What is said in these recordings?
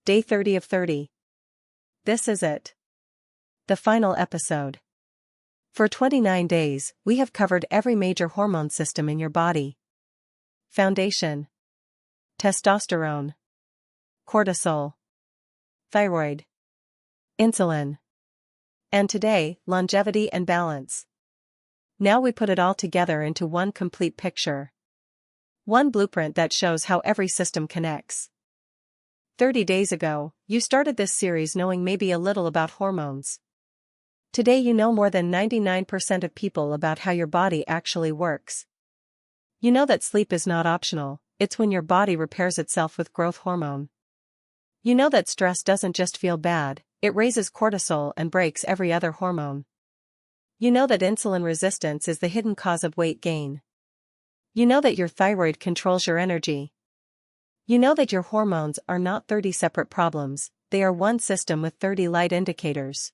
Day 30 of 30. This is it. The final episode. For 29 days, we have covered every major hormone system in your body. Foundation. Testosterone. Cortisol. Thyroid. Insulin. And today, longevity and balance. Now we put it all together into one complete picture. One blueprint that shows how every system connects. 30 days ago, you started this series knowing maybe a little about hormones. Today you know more than 99% of people about how your body actually works. You know that sleep is not optional, it's when your body repairs itself with growth hormone. You know that stress doesn't just feel bad, it raises cortisol and breaks every other hormone. You know that insulin resistance is the hidden cause of weight gain. You know that your thyroid controls your energy. You know that your hormones are not 30 separate problems, they are one system with 30 light indicators.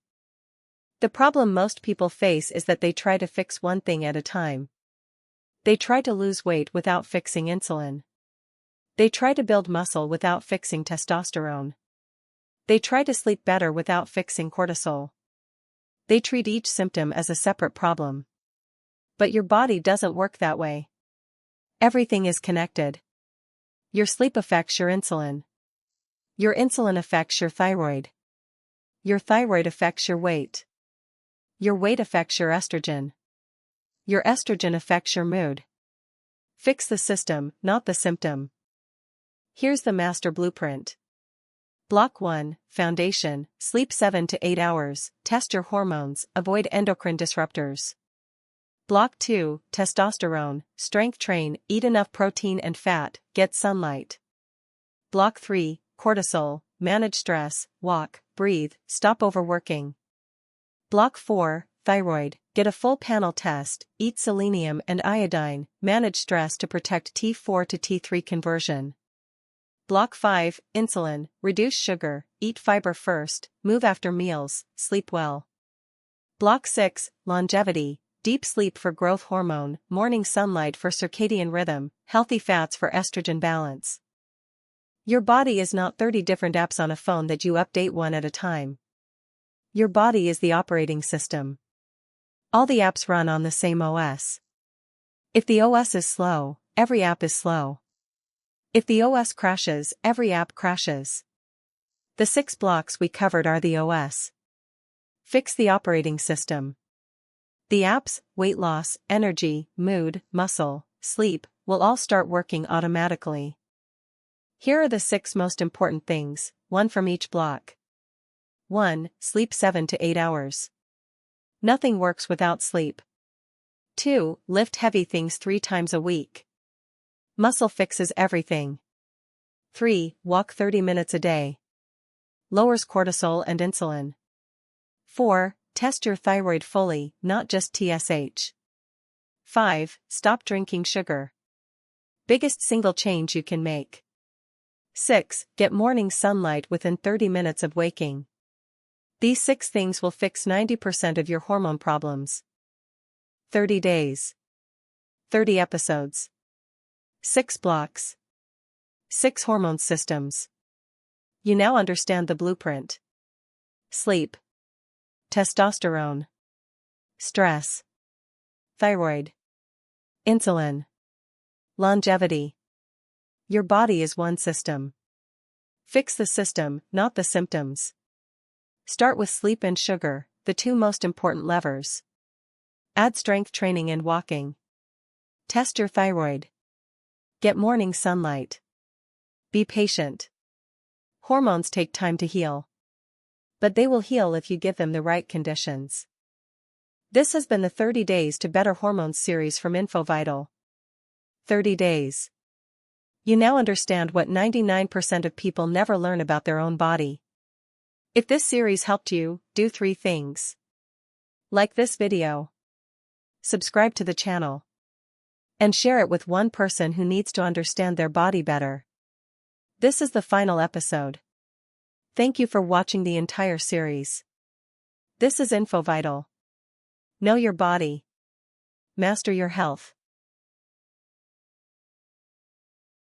The problem most people face is that they try to fix one thing at a time. They try to lose weight without fixing insulin. They try to build muscle without fixing testosterone. They try to sleep better without fixing cortisol. They treat each symptom as a separate problem. But your body doesn't work that way. Everything is connected. Your sleep affects your insulin. Your insulin affects your thyroid. Your thyroid affects your weight. Your weight affects your estrogen. Your estrogen affects your mood. Fix the system, not the symptom. Here's the master blueprint. Block 1, Foundation, sleep 7 to 8 hours, test your hormones, avoid endocrine disruptors. Block 2, Testosterone, strength train, eat enough protein and fat, get sunlight. Block 3, Cortisol, manage stress, walk, breathe, stop overworking. Block 4, Thyroid, get a full panel test, eat selenium and iodine, manage stress to protect T4 to T3 conversion. Block 5, Insulin, reduce sugar, eat fiber first, move after meals, sleep well. Block 6, Longevity, deep sleep for growth hormone, morning sunlight for circadian rhythm, healthy fats for estrogen balance. Your body is not 30 different apps on a phone that you update one at a time. Your body is the operating system. All the apps run on the same OS. If the OS is slow, every app is slow. If the OS crashes, every app crashes. The 6 blocks we covered are the OS. Fix the operating system. The apps, weight loss, energy, mood, muscle, sleep, will all start working automatically. Here are the 6 most important things, one from each block. 1. Sleep 7 to 8 hours. Nothing works without sleep. 2. Lift heavy things 3 times a week. Muscle fixes everything. 3. Walk 30 minutes a day. Lowers cortisol and insulin. 4. Test your thyroid fully, not just TSH. 5. Stop drinking sugar. Biggest single change you can make. 6. Get morning sunlight within 30 minutes of waking. These 6 things will fix 90% of your hormone problems. 30 days. 30 episodes. 6 blocks. 6 hormone systems. You now understand the blueprint. Sleep. Testosterone. Stress. Thyroid. Insulin. Longevity. Your body is one system. Fix the system, not the symptoms. Start with sleep and sugar, the 2 most important levers. Add strength training and walking. Test your thyroid. Get morning sunlight. Be patient. Hormones take time to heal. But they will heal if you give them the right conditions. This has been the 30 Days to Better Hormones series from InfoVital. 30 days. You now understand what 99% of people never learn about their own body. If this series helped you, do 3 things. Like this video. Subscribe to the channel. And share it with one person who needs to understand their body better. This is the final episode. Thank you for watching the entire series. This is InfoVital. Know your body. Master your health.